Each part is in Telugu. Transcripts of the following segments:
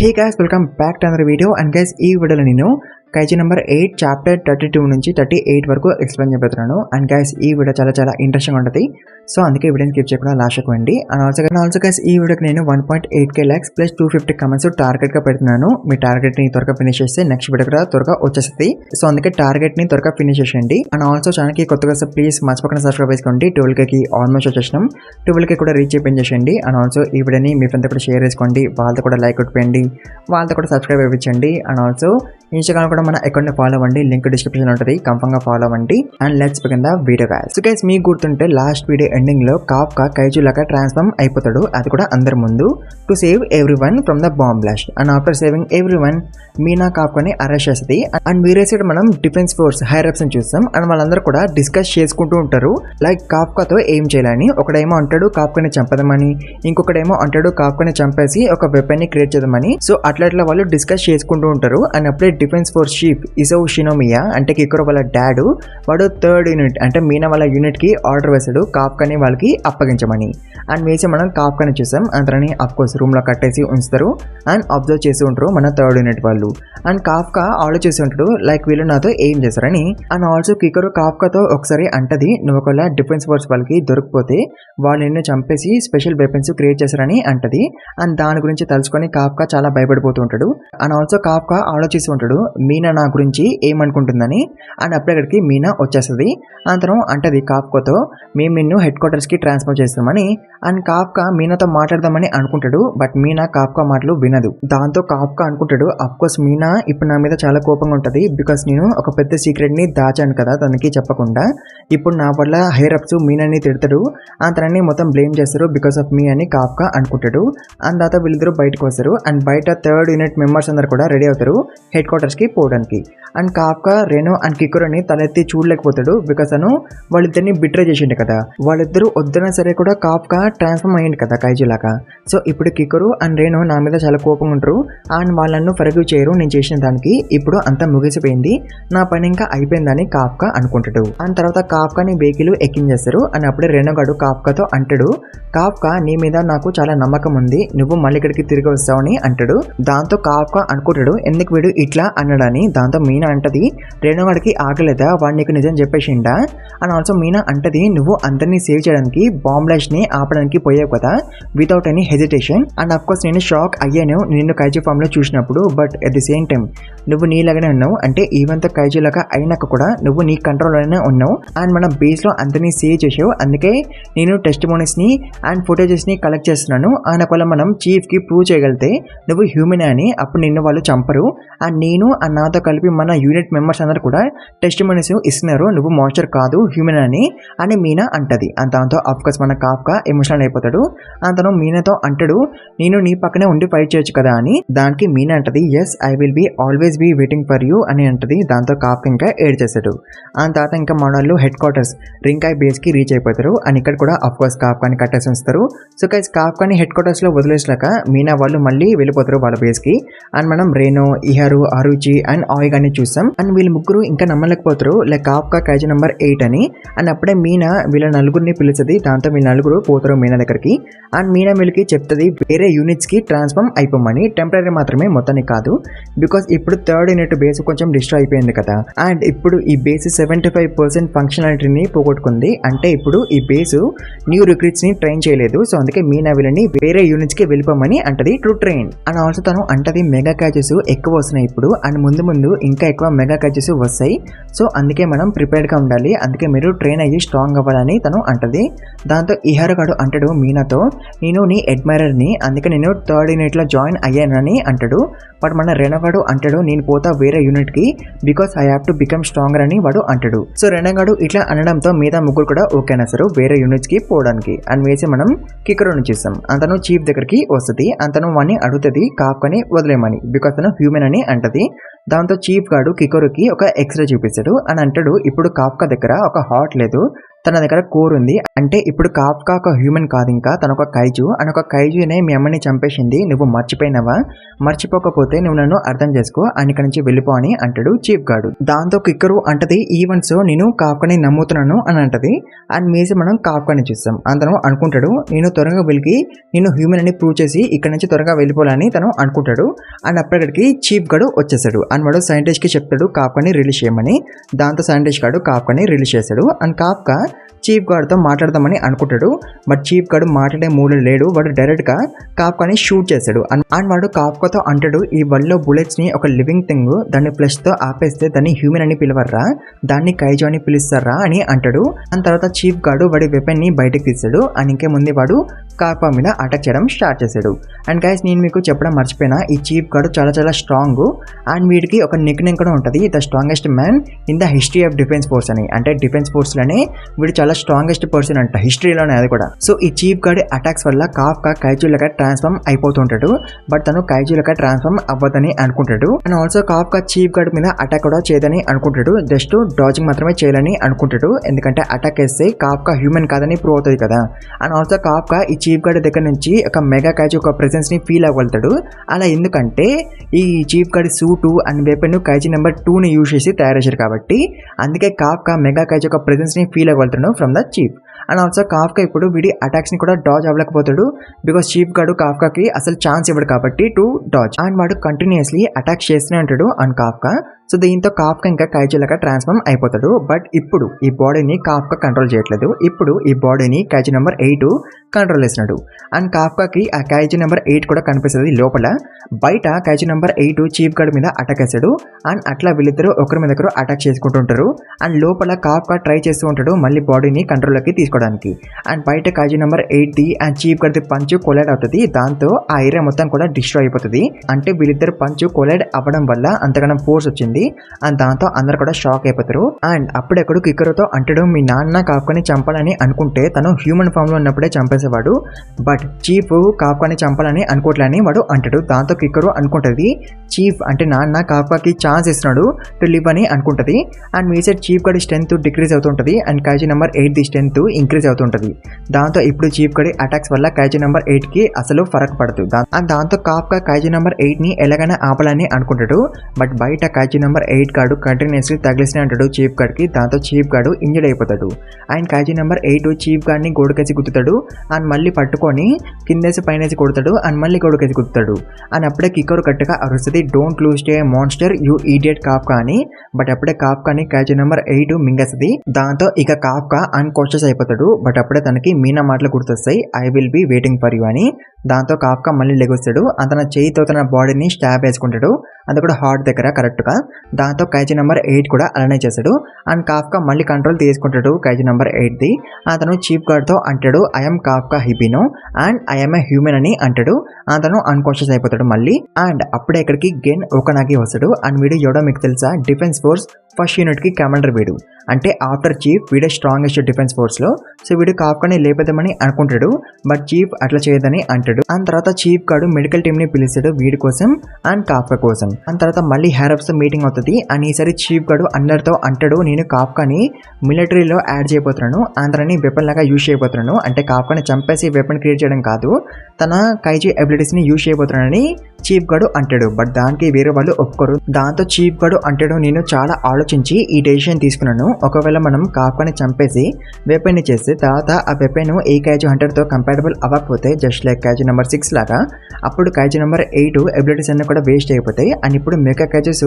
Hey guys, welcome back to another video. And guys, ఈ వీడియోలో నేను కైజీ నెంబర్ 8 చాప్టర్ 32 నుంచి 38 వరకు ఎక్స్ప్లెయిన్ చేయబోతున్నాను. అండ్ గైస్ ఈ వీడియో చాలా ఇంట్రెస్టింగ్ ఉంటుంది. సో అందుకే వీడియోని స్కిప్ చేయకుండా లాస్ట్ వరకు అండి. అండ్ ఆల్సో గైస్ ఈ వీడియోకి నేను 1.8k likes plus 250 comments target గా పెడుతున్నాను. మీ టార్గెట్ ని త్వరగా ఫినిష్ చేస్తే నెక్స్ట్ వీడియో కూడా త్వరగా వచ్చేస్తుంది. సో అందుకే టార్గెట్ ని త్వరగా ఫినిష్ చేయండి. అండ్ ఆల్సో ఛానల్ కి కొత్తగా ప్లీజ్ మర్చిపోకుండా సబ్స్క్రైబ్ చేసుకోండి. 12k ఆల్మోస్ట్ వచ్చేసినాం. 12k కూడా రీచ్ చేయండి. అండ్ ఆల్సో ఈ వీడియోని మీ ఫ్రెండ్స్ కూడా షేర్ చేసుకోండి. వాళ్ళతో కూడా లైక్ కొట్టిపోయండి. వాళ్ళతో కూడా సబ్స్క్రైబ్ ఇవ్వండి. అండ్ ఆల్సో ఇన్స్టాగ్రామ్ కూడా మన అకౌంట్ ఫాలో అవ్వండి. లింక్ డిస్క్రిప్షన్ ఉంటుంది. కన్ఫర్మ్ గా ఫాలో అవ్వండి. And let's begin the video guys. So guys మీకు గుర్తుంటే లాస్ట్ వీడియో ఎండింగ్ లో కాఫ్కా కైజు లాగా ట్రాన్స్ఫార్మ్ అయిపోతాడు. అది కూడా అందరి ముందు to save everyone from the bomb blast. And after saving everyone Mina కాఫ్కాని అరెస్ట్ చేస్తుంది. అండ్ వేరే సైడ్ మనం డిఫెన్స్ ఫోర్స్ హైరప్స్ ని చూస్తాం. అండ్ వాళ్ళందరూ కూడా డిస్కస్ చేసుకుంటూ ఉంటారు లైక్ కాఫ్కాతో ఏం చేయాలని. ఒకడేమో అంటాడు కాఫ్కాని చంపదమని, ఇంకొకడేమో అంటాడు కాఫ్కాని చంపేసి ఒక వెపన్ ని క్రియేట్ చేద్దామని. సో అట్లా వాళ్ళు డిస్కస్ చేసుకుంటూ ఉంటారు. అండ్ అప్పుడే డిఫెన్స్ ఫోర్స్ చీఫ్ ఇసో షినోమియా అంటే కికోరో వాళ్ళ డాడ్ వాడు థర్డ్ యూనిట్ అంటే మీనా వాళ్ళ యూనిట్ కి ఆర్డర్ వేసాడు కాఫ్కాని వాళ్ళకి అప్పగించమని. అండ్ వేసి మనం కాఫ్కాని చూసాం. అందరినీ అఫ్ కోర్స్ రూమ్ లో కట్టేసి ఉంచుతారు అండ్ అబ్జర్వ్ చేసి ఉంటారు మన థర్డ్ యూనిట్ వాళ్ళు. అండ్ కాఫ్కా ఆలోచిస్తూ ఉంటాడు లైక్ వీళ్ళు నాతో ఏం చేస్తారని. అండ్ ఆల్సో కికోరో కాఫ్కాతో ఒకసారి అంటది నువ్వు ఒకవేళ డిఫెన్స్ ఫోర్స్ వాళ్ళకి దొరికిపోతే వాళ్ళు నిన్ను చంపేసి స్పెషల్ వెపన్స్ క్రియేట్ చేస్తారని అంటది. అండ్ దాని గురించి తలుచుకొని కాఫ్కా చాలా భయపడిపోతూ ఉంటాడు. అండ్ ఆల్సో కాఫ్కా ఆలోచిస్తూ ఉంటాడు మీనా నా గురించి ఏమనుకుంటుందని. అండ్ అప్పటికి మీనా వచ్చేస్తుంది. అతను అంటది కాఫ్కాతో మేము నిన్ను హెడ్ క్వార్టర్స్ కి ట్రాన్స్ఫర్ చేస్తామని. అండ్ కాఫ్కా మీనాతో మాట్లాడదామని అనుకుంటాడు. బట్ మీనా కాఫ్కా మాటలు వినదు. దాంతో కాఫ్కా అనుకుంటాడు అఫ్కోర్స్ మీనా ఇప్పుడు నా మీద చాలా కోపంగా ఉంటది బికాస్ నేను ఒక పెద్ద సీక్రెట్ ని దాచాను కదా తనకి చెప్పకుండా. ఇప్పుడు నా వల్ల హైరప్స్ మీనాని తిడతాడు. తనని మొత్తం బ్లేమ్ చేస్తారు బికాస్ ఆఫ్ మీ అని కాఫ్కా అనుకుంటాడు. అండ్ తర్వాత వీళ్ళిద్దరు బయటకు వస్తారు. అండ్ బయట థర్డ్ యూనిట్ మెంబర్స్ అందరు కూడా రెడీ అవుతారు హెడ్ క్వార్టర్స్ కి పోవడానికి. అండ్ కాఫ్కా రెనో అండ్ కికోరోని తలెత్తి చూడలేకపోతాడు బికాస్ అను వాళ్ళిద్దరిని బిట్రే చేసిండు కదా. వాళ్ళిద్దరూ వద్దన్నా సరే కూడా కాఫ్కా ట్రాన్స్ఫార్మ్ అయ్యింది కదా కైజు లాగా. సో ఇప్పుడు కికోరో అండ్ రెనో నా మీద చాలా కోపంగా ఉంటారు అండ్ వాళ్ళను ఫర్గివ్ చేయరు నేను చేసిన దానికి. ఇప్పుడు అంతా ముగిసిపోయింది, నా పని ఇంకా అయిపోయిందని కాఫ్కా అనుకుంటాడు. అండ్ తర్వాత కాఫ్కాని వెహికల్ ఎక్కించేస్తారు. అని అప్పుడే రెనో గాడు కాఫ్కాతో అంటాడు కాఫ్కా నీ మీద నాకు చాలా నమ్మకం ఉంది, నువ్వు మళ్ళీ ఇక్కడికి తిరిగి వస్తావని అంటాడు. దాంతో కాఫ్కా అనుకుంటాడు ఎందుకు వీడు ఇట్లా అన్నాడని. దాంతో మీనా అంటది రెనో గాడికి ఆగలేదా, వాడు నీకు నిజం చెప్పేసిండా. అండ్ ఆల్సో మీనా అంటది నువ్వు అందరినీ సేవ్ చేయడానికి బాంబ్ బ్లాస్ట్ ని ఆపడానికి పోయావు కదా without any hesitation. And of course నేను షాక్ అయ్యాను నిన్ను కైజు ఫామ్ లో చూసినప్పుడు. But at the same time నువ్వు నీలాగానే ఉన్నావు అంటే ఈవెన్ తో కైజు లాగా అయినాక కూడా నువ్వు నీ కంట్రోల్ లోనే ఉన్నావు. అండ్ మన బేస్ లో అందరినీ సేవ్ చేసావు. అందుకే నేను టెస్టిమోనీస్ ని అండ్ ఫుటేజెస్ ని కలెక్ట్ చేస్తున్నాను. అండ్ ఒకవేళ మనం చీఫ్ కి ప్రూవ్ చేయగలిగితే నువ్వు హ్యూమన్ అని అప్పుడు నిన్ను వాళ్ళు చంపరు. అండ్ నేను అండ్ నాతో కలిపి మన యూనిట్ మెంబర్స్ అందరూ కూడా టెస్టిమోనీస్ ఇస్తున్నారు నువ్వు మాన్స్టర్ కాదు హ్యూమన్ అని మీనా అంటది. అండ్ దాంతో అఫ్కోర్స్ మన కాఫ్కా ఎమోషనల్ అయిపోతాడు. అతను మీనాతో అంటాడు నేను నీ పక్కనే ఉండి ఫైట్ చేయొచ్చు కదా అని. దానికి మీనా అంటది yes I will be always be waiting for you అని అంటది. దాంతో కాఫ్కా ఇంకా ఏడ్ చేస్తాడు. ఆ తర్వాత ఇంకా మనోళ్ళు హెడ్ క్వార్టర్స్ రింకాయ్ బేస్ కి రీచ్ అయిపోతారు. అండ్ ఇక్కడ కూడా అఫ్కోర్స్ కాఫ్కాని కట్టేసి ఉంచుతారు. సో గైస్ కాఫ్కాని హెడ్ క్వార్టర్స్ లో వదిలేసాక మీనా వాళ్ళు మళ్ళీ వెళ్ళిపోతారు వాళ్ళ బేస్ కి. అండ్ మనం రేనో ఇహారు అరుచి అండ్ ఆయిగ్ అని చూస్తాం. అండ్ వీళ్ళు ముగ్గురు ఇంకా నమ్మలేకపోతారు లైక్ కాఫ్కా కైజు నెంబర్ 8 అని. అండ్ అప్పుడే మీనా వీళ్ళ నలుగురిని పిలుస్తుంది. దాంతో వీళ్ళ నలుగురు పోతారు మీనా దగ్గరికి. అండ్ మీనా వీళ్ళకి చెప్తుంది వేరే యూనిట్స్ కి ట్రాన్స్ఫార్మ్ అయిపోమని, టెంపరీ మాత్రమే మొత్తానికి కాదు బికాస్ ఇప్పుడు థర్డ్ యూనిట్ బేస్ కొంచెం డిస్ట్రాయ్ అయిపోయింది కదా. అండ్ ఇప్పుడు ఈ బేస్ 75% ఫంక్షనాలిటీని పోగొట్టుకుంది. అంటే ఇప్పుడు ఈ బేస్ న్యూ రిక్రూట్స్ ని ట్రైన్ చేయలేదు. సో అందుకే మీనా వీళ్ళని వేరే యూనిట్స్ కి వెళ్ళిపోమని అంటది టు ట్రైన్. అండ్ ఆల్సో తను అంటది మెగా క్యాచెస్ ఎక్కువ వస్తున్నాయి ఇప్పుడు అండ్ ముందు ఇంకా ఎక్కువ మెగా క్యాచెస్ వస్తాయి. సో అందుకే మనం ప్రిపేర్డ్ గా ఉండాలి, అందుకే మీరు ట్రైన్ అయ్యి స్ట్రాంగ్ అవ్వాలని తను అంటది. దాంతో ఇహారు గాడు అంటాడు మీనాతో నేను నీ అడ్మైరర్ ని అందుకే నేను థర్డ్ యూనిట్ లో జాయిన్ అయ్యానని అంటాడు. బట్ మన రెనోగాడు అంటాడు నేను పోతా వేరే యూనిట్ కి because I have to become stronger అని వాడు అంటాడు. సో రెనోగాడు ఇట్లా అనడంతో మిగతా ముగ్గురు కూడా ఓకే అనేసారు వేరే యూనిట్స్ కి పోవడానికి. అండ్ వేసి మనం కికోరోని చూస్తాం. అతను చీఫ్ దగ్గరికి వస్తుంది. అతను వాడిని అడుగుతుంది కాఫ్కాని వదిలేమని బికాస్ తను హ్యూమన్ అని అంటది. దాంతో చీఫ్ గాడు కికోరోకి ఒక ఎక్స్రే చూపిస్తాడు అని అంటాడు ఇప్పుడు కాఫ్కా దగ్గర ఒక హార్ట్ లేదు తన దగ్గర కోర్ ఉంది. అంటే ఇప్పుడు కాఫ్కా ఒక హ్యూమన్ కాదు, ఇంకా తన ఒక కైజు. అని ఒక కైజునే మీ అమ్మని చంపేసింది, నువ్వు మర్చిపోయినావా? మర్చిపోకపోతే నువ్వు నన్ను అర్థం చేసుకో, అని ఇక్కడి నుంచి వెళ్ళిపో అని అంటాడు చీఫ్ గార్డు. దాంతో కిక్కరు అంటది, ఈవెంట్స్ నేను కాఫ్కాని నమ్ముతున్నాను అని అంటది. అండ్ మీసి మనం కాఫ్కాని చూస్తాం. అతను అనుకుంటాడు, నేను త్వరగా వెళ్ళి నేను హ్యూమన్ అని ప్రూవ్ చేసి ఇక్కడ నుంచి త్వరగా వెళ్ళిపోవాలని తను అనుకుంటాడు. అండ్ అప్పటికి చీఫ్ గార్డు వచ్చేసాడు. అండ్ వాడు సైంటిస్ట్ కి చెప్తాడు కాఫ్కాని రిలీజ్ చేయమని. దాంతో సైంటిస్ట్ గార్డు కాఫ్కాని రిలీజ్ చేశాడు. అండ్ కాఫ్కా చీఫ్ గార్డ్తో మాట్లాడదామని అనుకుంటాడు. బట్ చీఫ్ గార్డు మాట్లాడే మూడు లేడు. వాడు డైరెక్ట్గా కాఫ్కాని షూట్ చేశాడు. అండ్ వాడు కాఫ్కాతో అంటాడు, ఈ వరల్డ్లో బుల్లెట్స్ని ఒక లివింగ్ థింగ్ దాన్ని ప్లస్తో ఆపేస్తే దాన్ని హ్యూమన్ అని పిలవర్రా, దాన్ని కైజో అని పిలుస్తారా అని అంటాడు. అండ్ తర్వాత చీఫ్ గార్డు వాడి వెపన్ని బయటకు తీస్తాడు. అండ్ ఇంకే ముందు వాడు కాఫ్కా మీద అటాక్ చేయడం స్టార్ట్ చేశాడు. అండ్ గైస్ నేను మీకు చెప్పడం మర్చిపోయినా, ఈ చీఫ్ గార్డు చాలా చాలా స్ట్రాంగ్. అండ్ వీడికి ఒక నిక్ నేమ్ కూడా ఉంటుంది, the strongest man in the history of defence force అని. అంటే డిఫెన్స్ ఫోర్స్లోనే వీడు చాలా స్ట్రాంగెస్ట్ పర్సన్ అంట, హిస్టరీలోనే అది కూడా. సో ఈ చీఫ్ గార్డ్ అటాక్స్ వల్ల కాఫ్కా కైజులగా ట్రాన్స్ఫార్మ్ అయిపోతుంటాడు. బట్ తను కైజులగా ట్రాన్స్ఫార్మ్ అవ్వదని అనుకుంటాడు. And also Kafka chief guard మీద అటాక్ కూడా చేయదని అనుకుంటాడు, జస్ట్ డాజింగ్ మాత్రమే చేయాలని అనుకుంటాడు. ఎందుకంటే అటాక్ వేస్తే కాఫ్కా హ్యూమన్ కాదని ప్రూవ్ అవుతుంది కదా. అండ్ ఆల్సో కాఫ్కా ఈ చీఫ్ గార్డ్ దగ్గర నుంచి ఒక మెగా కైజు ఒక ప్రెసెన్స్ ని ఫీల్ అవ్వగలుగుతాడు. అలా ఎందుకంటే ఈ chief guard suit and weapon kaiju number 2ని యూజ్ చేసి తయారు చేశారు కాబట్టి, అందుకే కాఫ్కా మెగా కైజు ఒక ప్రెసెన్స్ ని ఫీల్ అవ్వగలుగుతాడు from the chief. And also Kafka ఇప్పుడు వీడి అటాక్స్ ని కూడా డాజ్ అవ్వలేకపోతాడు, బికాస్ చీఫ్ గార్డు కాఫ్కాకి అసలు ఛాన్స్ ఇవ్వడు కాబట్టి టు డాజ్. అండ్ వాడు కంటిన్యూస్లీ అటాక్స్ చేస్తూనే ఉంటాడు అండ్ కాఫ్కా. సో దీంతో కాఫ్కా ఇంకా కైజులాగా ట్రాన్స్ఫార్మ్ అయిపోతాడు. బట్ ఇప్పుడు ఈ బాడీని కాఫ్కా కంట్రోల్ చేయట్లేదు. ఇప్పుడు ఈ బాడీని కైజు నెంబర్ 8 కంట్రోల్ చేస్తున్నాడు. అండ్ కాఫ్కాకి ఆ కైజు నెంబర్ 8 కూడా కనిపిస్తుంది లోపల. బయట కైజు నెంబర్ 8 చీఫ్ గార్డ్ మీద అటాక్ వేస్తాడు. అండ్ అట్లా వీళ్ళిద్దరు ఒకరి మీద ఒకరు అటాక్ చేసుకుంటుంటారు. అండ్ లోపల కాఫ్కా ట్రై చేస్తూ ఉంటాడు మళ్ళీ బాడీని కంట్రోల్లోకి తీసుకోవడానికి. అండ్ బయట kaiju number 8 and chief guard punch collide అవుతుంది. దాంతో ఆ ఏరియా మొత్తం కూడా డిస్ట్రాయ్ అయిపోతుంది. అంటే వీళ్ళిద్దరు పంచ్ కొలైడ్ అవ్వడం వల్ల అంతగానం ఫోర్స్ వచ్చింది. అండ్ దాంతో అందరు కూడా షాక్ అయిపోతారు. అండ్ అప్పుడెక్కడు కిక్కరుతో అంటాడు, మీ నాన్న కాఫ్కాని చంపాలని అనుకుంటే తను హ్యూమన్ ఫామ్ లో ఉన్నప్పుడే చంపేసేవాడు, బట్ చీఫ్ కాఫ్కాని చంపాలని అనుకోవట్లని వాడు అంటాడు. దాంతో కిక్కరు అనుకుంటది, చీఫ్ అంటే నాన్న కాఫ్కాకి ఛాన్స్ ఇస్తున్నాడు టు లివ్ అని అనుకుంటది. అండ్ మీ సైడ్ చీఫ్ గారి స్ట్రెంత్ డిక్రీజ్ అవుతుంటది అండ్ కైజు నెంబర్ 8 ది స్ట్రెంత్ ఇంక్రీజ్ అవుతుంటది. దాంతో ఇప్పుడు చీఫ్ గారి అటాక్స్ వల్ల కైజు నెంబర్ 8 కి అసలు ఫరక్ పడదు. అండ్ దాంతో కాఫ్కా కైజు నెంబర్ 8 ని ఎలాగైనా ఆపాలని అనుకుంటాడు. బట్ బయట కైజు నెంబర్ 8 గార్డు కంటిన్యూస్లీ తగిలిస్తూనే అంటాడు చీఫ్ గార్డ్ కి. దాంతో చీఫ్ గార్డు ఇంజర్డ్ అయిపోతాడు. And kaiju number 8 chief guard ని గోడకేసి గుద్దుతాడు. అండ్ మళ్ళీ పట్టుకొని కిందేసి పైనేసి కొడతాడు. అండ్ మళ్ళీ గోడకేసి గుద్దుతాడు. అండ్ అప్పుడే కిక్కరు గట్టిగా అరుస్తుంది, don't lose to A monster you idiot Kafka అని. బట్ అప్పుడే కాఫ్కాని కైజు నెంబర్ 8 మింగేస్తుంది. దాంతో ఇక కాఫ్కా అన్కాన్షియస్ అయిపోతాడు. బట్ అప్పుడే తనకి మీనా మాటలు గుర్తొస్తాయి, I will B waiting for you అని. దాంతో కాఫ్కా మళ్ళీ లెగొస్తాడు. అతను చేయితో తన బాడీని స్టాబ్ వేసుకుంటాడు, అది కూడా హార్ట్ దగ్గర కరెక్ట్గా. దాంతో కైజు నెంబర్ 8 కూడా అలానే చేశాడు. అండ్ కాఫ్కా మళ్ళీ కంట్రోల్ తీసుకుంటాడు కైజు నెంబర్ 8ది. అతను చీఫ్ గార్డ్తో అంటాడు, I'm Kafka Hibino and I'm a human అని అంటాడు. అతను అన్కాన్షియస్ అయిపోతాడు మళ్ళీ. అండ్ అప్పుడే ఇక్కడికి గెన్ ఒకనాగి వస్తాడు. అండ్ వీడు ఎవడో మీకు తెలుసా, డిఫెన్స్ ఫోర్స్ ఫస్ట్ యూనిట్ కి కమాండర్ వీడు. అంటే ఆఫ్టర్ చీఫ్ వీడే స్ట్రాంగెస్ట్ డిఫెన్స్ ఫోర్స్ లో. సో వీడు కాఫ్కాని లేపేద్దామని అనుకుంటాడు, బట్ చీఫ్ అట్లా చేయదని అంటాడు. అండ్ తర్వాత చీఫ్ గార్డు మెడికల్ టీమ్ ని పిలుస్తాడు వీడి కోసం అండ్ కాఫ్కా కోసం. అండ్ తర్వాత మళ్ళీ హ్యారప్స్ తో మీటింగ్ అవుతుంది. అండ్ ఈసారి చీఫ్ గార్డు అందరితో అంటాడు, నేను కాఫ్కాని మిలిటరీలో యాడ్ చేయబోతున్నాను, అందరిని వెపన్ లాగా యూజ్ చేయబోతున్నాను. అంటే కాఫ్కాని చంపేసి వెపన్ క్రియేట్ చేయడం కాదు, తన కైజు ఎబిలిటీస్ ని యూజ్ చేయబోతున్నానని చీఫ్ గార్డు అంటాడు. బట్ దానికి వేరే వాళ్ళు ఒప్పుకోరు. దాంతో చీఫ్ గార్డు అంటాడు, నేను చాలా ఆలోచించి ఈ డెసిషన్ తీసుకున్నాను. ఒకవేళ మనం కాఫ్కాని చంపేసి వెపన్ ని చేస్తే తర్వాత ఆ వెపన్ ఏ కైజు హంటర్ తో కంపాటబుల్ అవ్వకపోతే, జస్ట్ లైక్ కైజు నెంబర్ 6 లాగా, అప్పుడు కైజు నెంబర్ 8 ఎబిలిటీస్ అన్ని కూడా వేస్ట్ అయిపోతాయి. అండ్ ఇప్పుడు మెగా కైజెస్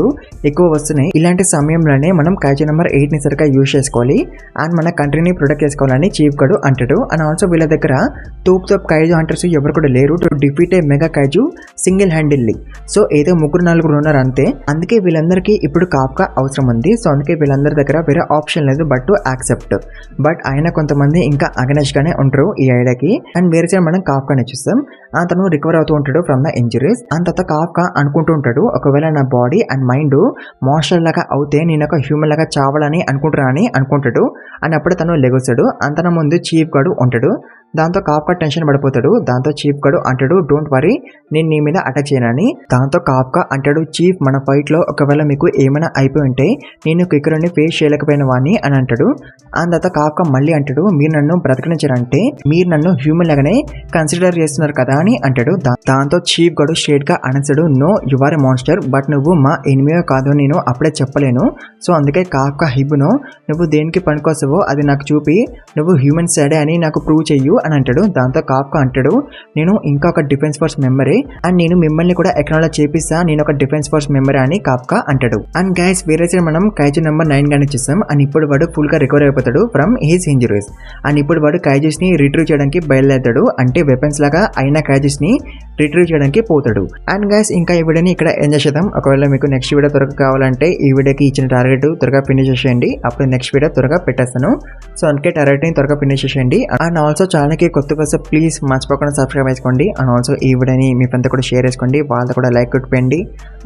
ఎక్కువ వస్తున్నాయి. ఇలాంటి సమయంలోనే మనం కైజు నెంబర్ 8 ని సరిగ్గా యూజ్ చేసుకోవాలి అండ్ మన కంట్రీని ప్రొటెక్ట్ చేసుకోవాలని చీఫ్ గార్డు అంటాడు. అండ్ ఆల్సో వీళ్ళ దగ్గర తోపు కైజు హంటర్స్ ఎవరు కూడా లేరు to defeat a mega kaiju single handedly. So ఏదో 3-4 ఉన్నారు అంతే. అందుకే వీళ్ళందరికీ ఇప్పుడు కాఫ్కా అవసరం ఉంది. సో అందుకే వీళ్ళందరి దగ్గర వేరే ఆప్షన్ లేదు బట్ టు యాక్సెప్ట్. బట్ ఆయన కొంతమంది ఇంకా అగనెస్ట్ గానే ఉంటారు ఈ ఐడియాకి. అండ్ వేరే సైడ్ మనం కాఫ్కాని చూస్తాం. అతను రికవర్ అవుతూ ఉంటాడు ఫ్రమ్ ద ఇంజరీస్. అండ్ తర్వాత కాఫ్కా అనుకుంటూ ఉంటాడు, ఒకవేళ నా బాడీ అండ్ మైండ్ మాన్స్టర్ లాగా అవుతే నేను ఒక హ్యూమన్ లాగా చావాలని అనుకుంటున్నానని అనుకుంటాడు. అని అప్పుడు తను లెగొస్తాడు. అంతన ముందు చీఫ్ గార్డు ఉంటాడు. దాంతో కాప్కా టెన్షన్ పడిపోతాడు. దాంతో చీఫ్ గడు అంటాడు డోంట్ వరీ నేను నీ మీద అటాక్ చేయనని. దాంతో కాప్కా అంటాడు చీఫ్ మన ఫైట్ లో ఒకవేళ మీకు ఏమైనా అయిపోయి ఉంటే నేను కిక్కరుని ఫేస్ చేయలేకపోయిన వాడిని అని అంటాడు. అండ్ తర్వాత కాప్కా మళ్ళీ అంటాడు మీరు నన్ను బ్రతకనించారంటే మీరు నన్ను హ్యూమన్ లాగానే కన్సిడర్ చేస్తున్నారు కదా అని అంటాడు. దాంతో చీఫ్ గడు స్ట్రేట్ గా అనసాడు no you are a monster but నువ్వు మా ఎనిమియో కాదు నేను అప్పుడే చెప్పలేను. సో అందుకే కాప్కా హిబ్బును నువ్వు దేనికి పనికొస్తావో అది నాకు చూపి నువ్వు హ్యూమన్ సైడే అని నాకు ప్రూవ్ చెయ్యు అని అంటాడు. దాంతో కాప్కా అంటాడు నేను ఇంకా ఒక డిఫెన్స్ ఫోర్స్ మెంబరే అండ్ నేను మిమ్మల్ని కూడా ఎక్నాలజ్ చేపిస్తా నేను ఒక డిఫెన్స్ ఫోర్స్ మెంబర్ అని కాప్కా అంటాడు. అండ్ గైస్ వేరే సైడ్ మనం కైజు నెంబర్ 9 గానే చూస్తాం. అండ్ ఇప్పుడు వాడు ఫుల్ గా రికవర్ అయిపోతాడు ఫ్రమ్ హిస్ ఇంజరీస్. అండ్ ఇప్పుడు వాడు కైజుస్ ని రిట్రీవ్ చేయడానికి బయలుదేరాడు. అంటే వెపన్స్ లాగా అయిన కైజుస్ ని రిట్రీవ్ చేయడానికి పోతాడు. అండ్ గైస్ ఇంకా ఈ వీడియోని ఇక్కడ ఎంజాయ్ చేద్దాం. ఒకవేళ మీకు నెక్స్ట్ వీడియో త్వరగా కావాలంటే ఈ వీడియోకి ఇచ్చిన టార్గెట్ త్వరగా ఫినిష్ చేసేయండి. అప్పుడు నెక్స్ట్ వీడియో త్వరగా పెట్టేస్తాను. సో అందుకే టార్గెట్ ని త్వరగా ఫినిష్ చేసేయండి. అండ్ ఆల్సో ఛానల్కి కొత్త వస్తే ప్లీజ్ మర్చిపోకుండా సబ్స్క్రైబ్ చేసుకోండి. అండ్ ఆల్సో ఈ వీడియోని మీ ఫ్రెండ్తో కూడా షేర్ చేసుకోండి. వాళ్ళతో కూడా లైక్ కొట్టిపోయండి,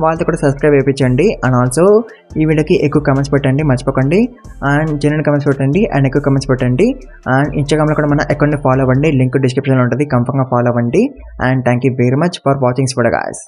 వాళ్ళతో కూడా సబ్స్క్రైబ్ చేయించండి. అండ్ ఆల్సో ఈ వీడియోకి ఎక్కువ కమెంట్స్ పెట్టండి మర్చిపోకండి. అండ్ జెన్యున్ కమెంట్స్ పెట్టండి అండ్ ఎక్కువ కమెంట్స్ పెట్టండి. అండ్ ఇన్స్టాగ్రామ్లో కూడా మన అకౌంట్ని ఫాలో అవ్వండి. లింక్ డిస్క్రిప్షన్లో ఉంటుంది, కంఫర్ట్గా ఫాలో అవ్వండి. And thank you very much for watching video guys.